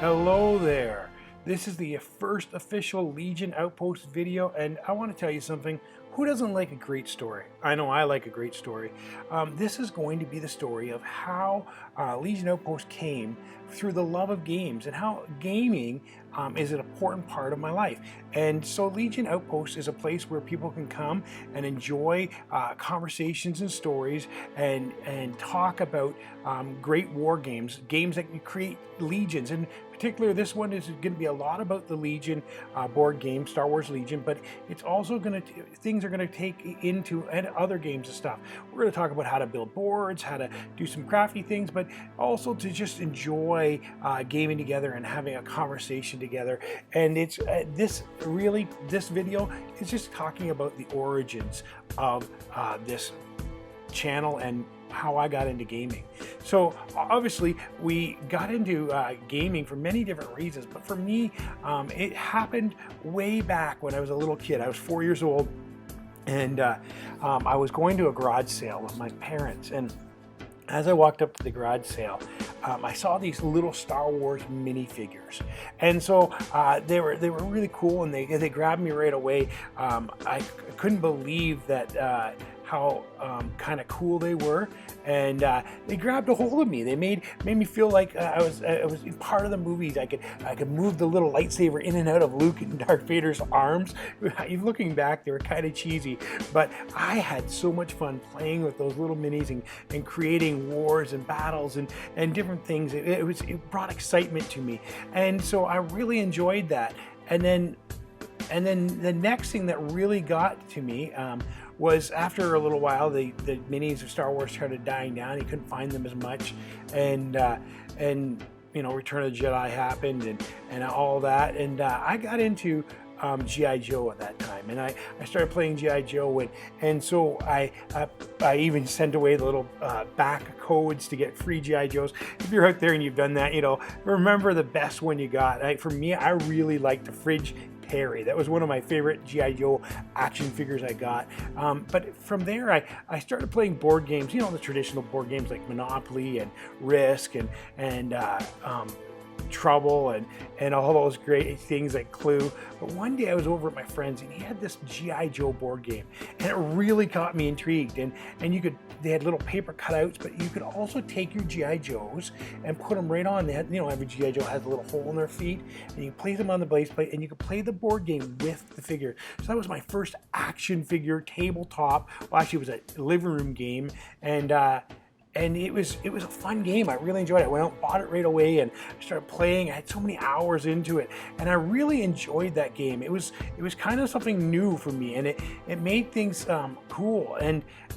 Hello there. This is the first official Legion Outpost video, and I want to tell you something. Who doesn't like a great story? I know I like a great story. This is going to be the story of how Legion Outpost came through the love of games and how gaming is an important part of my life. And so Legion Outpost is a place where people can come and enjoy conversations and stories and talk about great war games, games that can create legions. In particular, this one is going to be a lot about the Legion board game, Star Wars Legion, but it's also going to, things are going to take into and other games and stuff. We're going to talk about how to build boards, how to do some crafty things, but also to just enjoy gaming together and having a conversation together. And it's this video is just talking about the origins of this channel and how I got into gaming. So obviously we got into gaming for many different reasons, but for me it happened way back when I was a little kid. I was 4 years old, and I was going to a garage sale with my parents, and as I walked up to the garage sale, I saw these little Star Wars minifigures, and so they were really cool, and they grabbed me right away. I couldn't believe that how kind of cool they were, and they grabbed a hold of me. They made me feel like I was part of the movies. I could move the little lightsaber in and out of Luke and Darth Vader's arms. Looking back, they were kind of cheesy, but I had so much fun playing with those little minis and creating wars and battles and different things. It brought excitement to me, and so I really enjoyed that. And then the next thing that really got to me was after a little while, the minis of Star Wars started dying down. You couldn't find them as much, and you know, Return of the Jedi happened and all that, and I got into G.I. Joe at that time, and I started playing G.I. Joe, and so I even sent away the little back codes to get free G.I. Joes. If you're out there and you've done that, you know, remember the best one you got. For me, I really liked the Fridge Perry. That was one of my favorite G.I. Joe action figures I got. But from there, I started playing board games, you know, the traditional board games like Monopoly and Risk and Trouble and all those great things like Clue. But one day I was over at my friend's, and he had this G.I. Joe board game, and it really got me intrigued. And they had little paper cutouts, but you could also take your G.I. Joes and put them right on. They had, you know, every G.I. Joe has a little hole in their feet, and you place them on the base plate, and you could play the board game with the figure. So that was my first action figure tabletop. Well, actually, it was a living room game, and it was a fun game. I really enjoyed it. I went out and bought it right away, and I started playing. I had so many hours into it, and I really enjoyed that game. It was kind of something new for me, and it made things cool.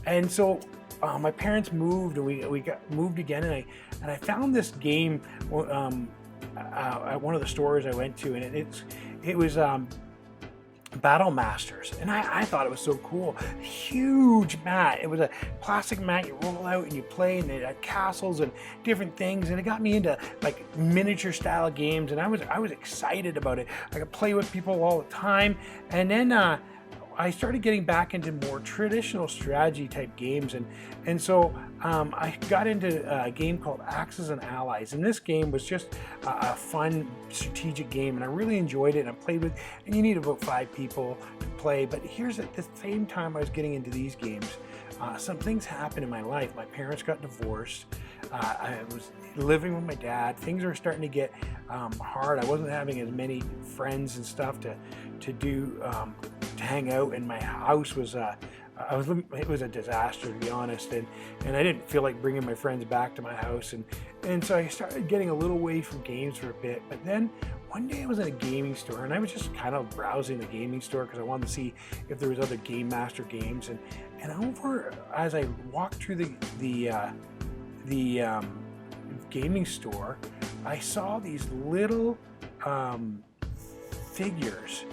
And so my parents moved, and we got moved again, and I found this game at one of the stores I went to, and it was Battle Masters, and I thought it was so cool. Huge mat. It was a plastic mat you roll out and you play, and they had castles and different things, and it got me into like miniature style games, and I was excited about it. I could play with people all the time, and then I started getting back into more traditional strategy type games, and so I got into a game called Axis and Allies, and this game was just a fun strategic game, and I really enjoyed it, and I played with, and you need about 5 people to play. But here's at the same time I was getting into these games, some things happened in my life. My parents got divorced. I was living with my dad. Things were starting to get hard. I wasn't having as many friends and stuff to do to hang out, and my house was it was a disaster, to be honest, and I didn't feel like bringing my friends back to my house, and so I started getting a little away from games for a bit. But then one day I was in a gaming store, and I was just kind of browsing the gaming store because I wanted to see if there was other Game Master games, and over as I walked through the gaming store, I saw these little figures,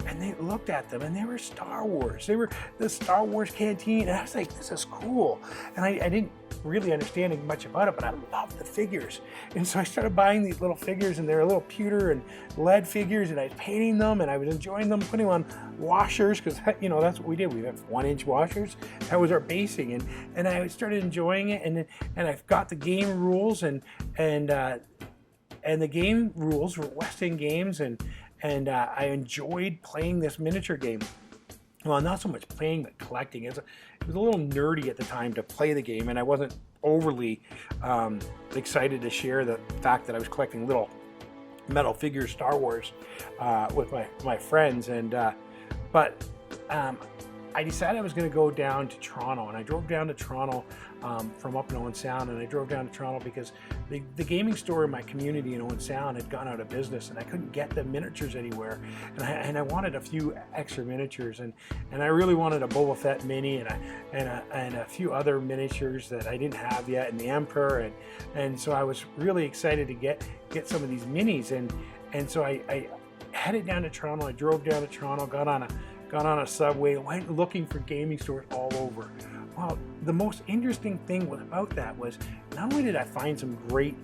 and they looked at them, and they were Star Wars. They were the Star Wars canteen, and I was like, this is cool. And I didn't really understand much about it, but I loved the figures. And so I started buying these little figures, and they were little pewter and lead figures, and I was painting them, and I was enjoying them, putting on washers, because, you know, that's what we did. We have 1-inch washers. That was our basing, and I started enjoying it, and I've got the game rules, and and the game rules were West End games, and I enjoyed playing this miniature game. Well, not so much playing, but collecting. It was a little nerdy at the time to play the game, and I wasn't overly excited to share the fact that I was collecting little metal figures, Star Wars, with my friends. But I decided I was going to go down to Toronto, and I drove down to Toronto from up in Owen Sound, and I drove down to Toronto because the gaming store in my community in Owen Sound had gone out of business, and I couldn't get the miniatures anywhere, and I wanted a few extra miniatures, and I really wanted a Boba Fett mini, and a few other miniatures that I didn't have yet, and the Emperor, and so I was really excited to get some of these minis, and so I headed down to Toronto. I drove down to Toronto, got on a subway, went looking for gaming stores all over. Well, the most interesting thing about that was not only did I find some great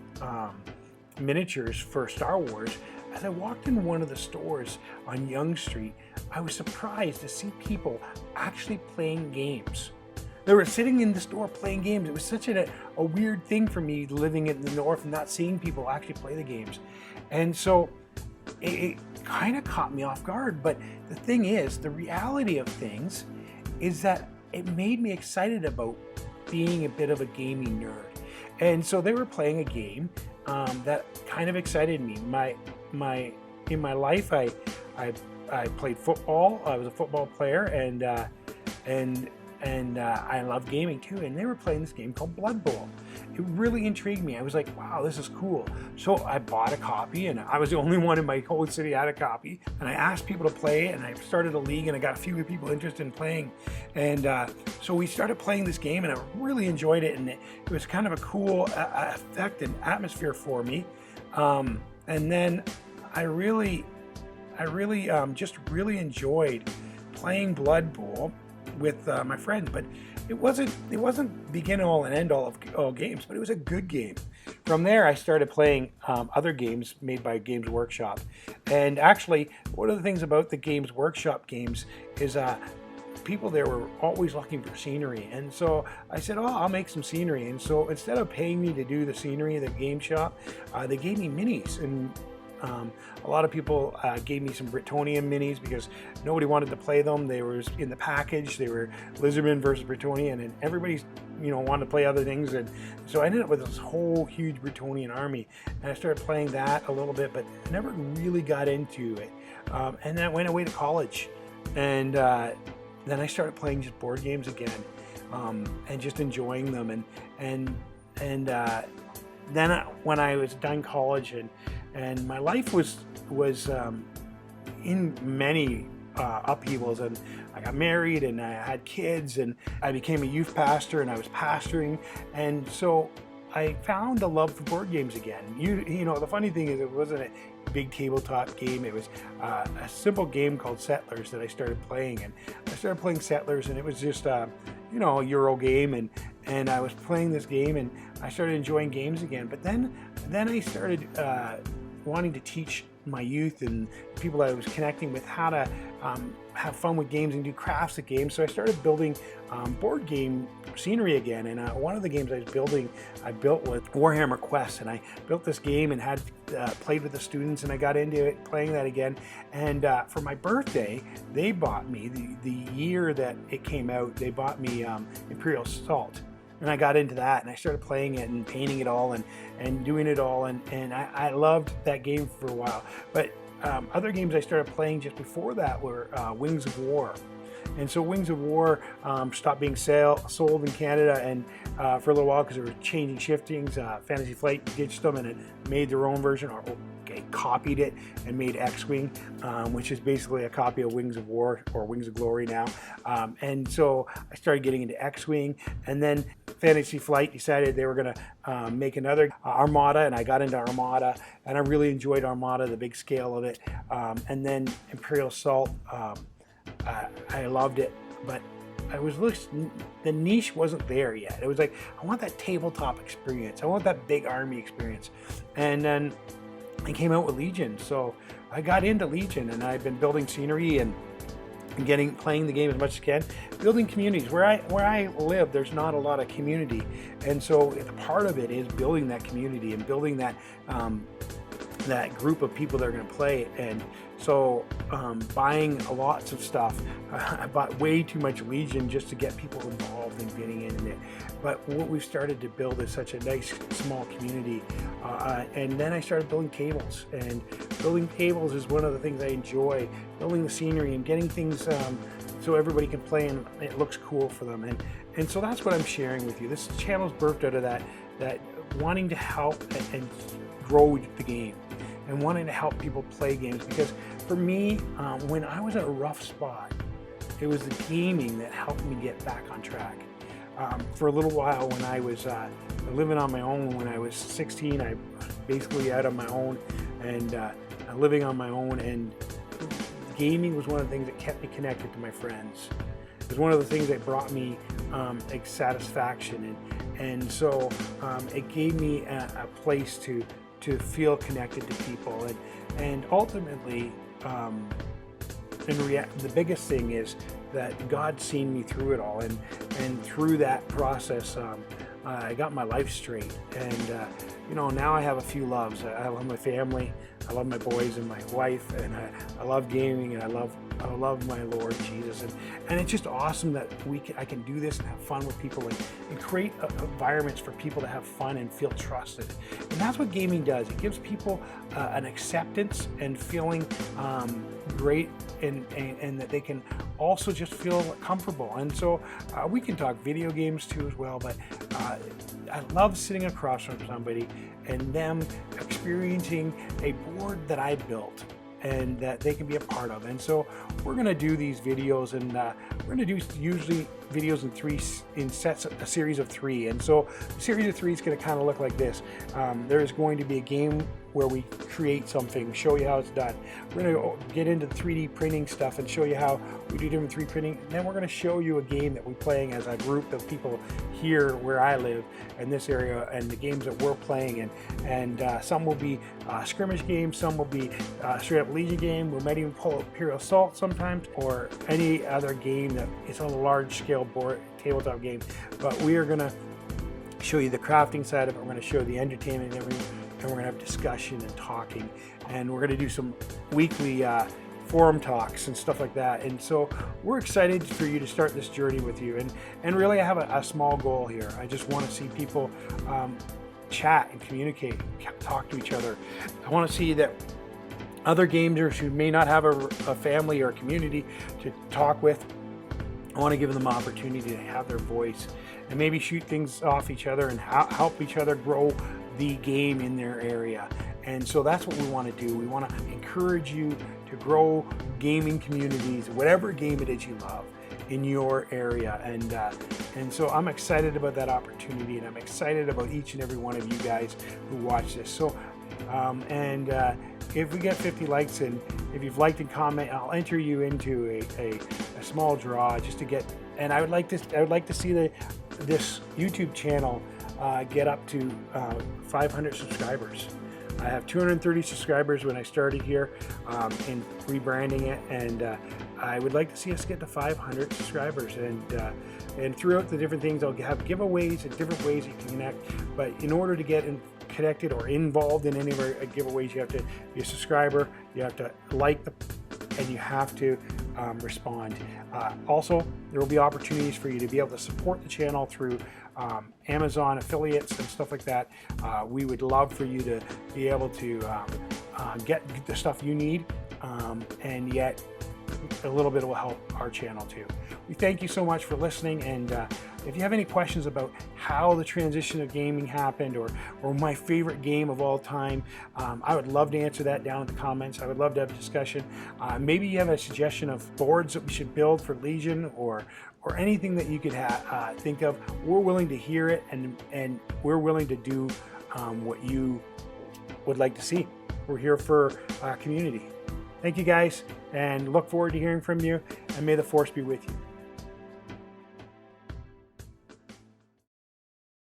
miniatures for Star Wars, as I walked in one of the stores on Yonge Street, I was surprised to see people actually playing games. They were sitting in the store playing games. It was such a weird thing for me living in the North and not seeing people actually play the games. And so it kind of caught me off guard. But the thing is, the reality of things is that it made me excited about being a bit of a gaming nerd. And so they were playing a game that kind of excited me. In my life, I played football. I was a football player, and I love gaming too. And they were playing this game called Blood Bowl. It really intrigued me. I was like, wow, this is cool. So I bought a copy, and I was the only one in my whole city that had a copy. And I asked people to play, and I started a league, and I got a few people interested in playing. And so we started playing this game, and I really enjoyed it. And it was kind of a cool effect and atmosphere for me. And then I really just really enjoyed playing Blood Bowl with my friends, but it wasn't begin all and end all of all games, but it was a good game. From there, I started playing other games made by Games Workshop, and actually, one of the things about the Games Workshop games is people there were always looking for scenery, and so I said, oh, I'll make some scenery. And so instead of paying me to do the scenery at the game shop, they gave me minis, and a lot of people gave me some Bretonian minis because nobody wanted to play them. They were in the package. They were Lizardman versus Bretonian, and everybody's wanted to play other things. And so I ended up with this whole huge Bretonian army, and I started playing that a little bit, but I never really got into it. And then I went away to college, and then I started playing just board games again, and just enjoying them. And then when I was done college and my life was in many upheavals, and I got married and I had kids, and I became a youth pastor, and I was pastoring, and so I found a love for board games again. You know, the funny thing is, it wasn't a big tabletop game. It was a simple game called Settlers that I started playing, and I started playing Settlers, and it was just a Euro game, and I was playing this game, and I started enjoying games again. But then I started wanting to teach my youth and people that I was connecting with how to have fun with games and do crafts at games. So I started building board game scenery again. And one of the games I was building, I built with Warhammer Quest, and I built this game and had played with the students, and I got into it, playing that again. And for my birthday, they bought me, the year that it came out, they bought me Imperial Salt. And I got into that, and I started playing it and painting it all and doing it all, and I loved that game for a while. But other games I started playing just before that were Wings of War. And so Wings of War stopped being sold in Canada, and for a little while, because they were changing shiftings. Fantasy Flight ditched them, and it made their own version, or copied it and made X-Wing, which is basically a copy of Wings of War or Wings of Glory now. And so I started getting into X-Wing, and then Fantasy Flight decided they were going to make another Armada, and I got into Armada, and I really enjoyed Armada, the big scale of it. And then Imperial Assault, I loved it, but the niche wasn't there yet. It was like, I want that tabletop experience. I want that big army experience. And then I came out with Legion, so I got into Legion, and I've been building scenery and playing the game as much as I can, building communities. Where I live, there's not a lot of community, and so part of it is building that community and building that that group of people that are going to play. And so buying lots of stuff, I bought way too much Legion just to get people involved in getting in it. But what we've started to build is such a nice small community. And then I started building tables, and building tables is one of the things I enjoy, building the scenery and getting things so everybody can play and it looks cool for them. And so that's what I'm sharing with you. This channel is birthed out of that wanting to help and grow the game, and wanting to help people play games. Because for me, when I was at a rough spot, it was the gaming that helped me get back on track. For a little while when I was living on my own, when I was 16, I was basically out on my own and living on my own, and gaming was one of the things that kept me connected to my friends. It was one of the things that brought me satisfaction, and so it gave me a place to feel connected to people, and ultimately the biggest thing is that God's seen me through it all, and through that process I got my life straight, and now I have a few loves. I love my family, I love my boys and my wife, and I love gaming, and I love my Lord Jesus, and it's just awesome that I can do this and have fun with people, and create environments for people to have fun and feel trusted. And that's what gaming does. It gives people an acceptance and feeling great, and that they can also just feel comfortable. And so we can talk video games too as well, but I love sitting across from somebody and them experiencing a board that I built and that they can be a part of. And so we're going to do these videos, and we're going to do usually videos in sets, a series of 3. And so the series of 3 is going to kind of look like this. There is going to be a game where we create something, show you how it's done. We're going to get into 3D printing stuff and show you how we do different 3D printing. And then we're going to show you a game that we're playing as a group of people here where I live in this area, and the games that we're playing. And some will be skirmish games, some will be straight up Legion game. We might even pull Imperial Assault sometimes, or any other game that is a large scale board tabletop game. But we are going to show you the crafting side of it. We're going to show the entertainment and everything. And we're going to have discussion and talking, and we're going to do some weekly forum talks and stuff like that. And so we're excited for you to start this journey with you. And really, I have a small goal here. I just want to see people chat and communicate, talk to each other. I want to see that other gamers who may not have a family or a community to talk with, I want to give them the opportunity to have their voice and maybe shoot things off each other and help each other grow the game in their area. And so that's what we want to do. We want to encourage you to grow gaming communities, whatever game it is you love, in your area. And so I'm excited about that opportunity, and I'm excited about each and every one of you guys who watch this. So if we get 50 likes, and if you've liked and comment, I'll enter you into a small draw just to get. And I would like to see this YouTube channel get up to 500 subscribers. I have 230 subscribers when I started here in rebranding it, and I would like to see us get to 500 subscribers. And throughout the different things, I'll have giveaways and different ways you can connect. But in order to get connected or involved in any of our giveaways, you have to be a subscriber, you have to like and you have to respond. Also, there will be opportunities for you to be able to support the channel through Amazon affiliates and stuff like that. We would love for you to be able to get the stuff you need, and yet a little bit will help our channel too. We thank you so much for listening, and if you have any questions about how the transition of gaming happened, or my favorite game of all time, I would love to answer that down in the comments. I would love to have a discussion. Maybe you have a suggestion of boards that we should build for Legion, or anything that you could think of. We're willing to hear it, and we're willing to do what you would like to see. We're here for community. Thank you guys, and look forward to hearing from you, and may the force be with you.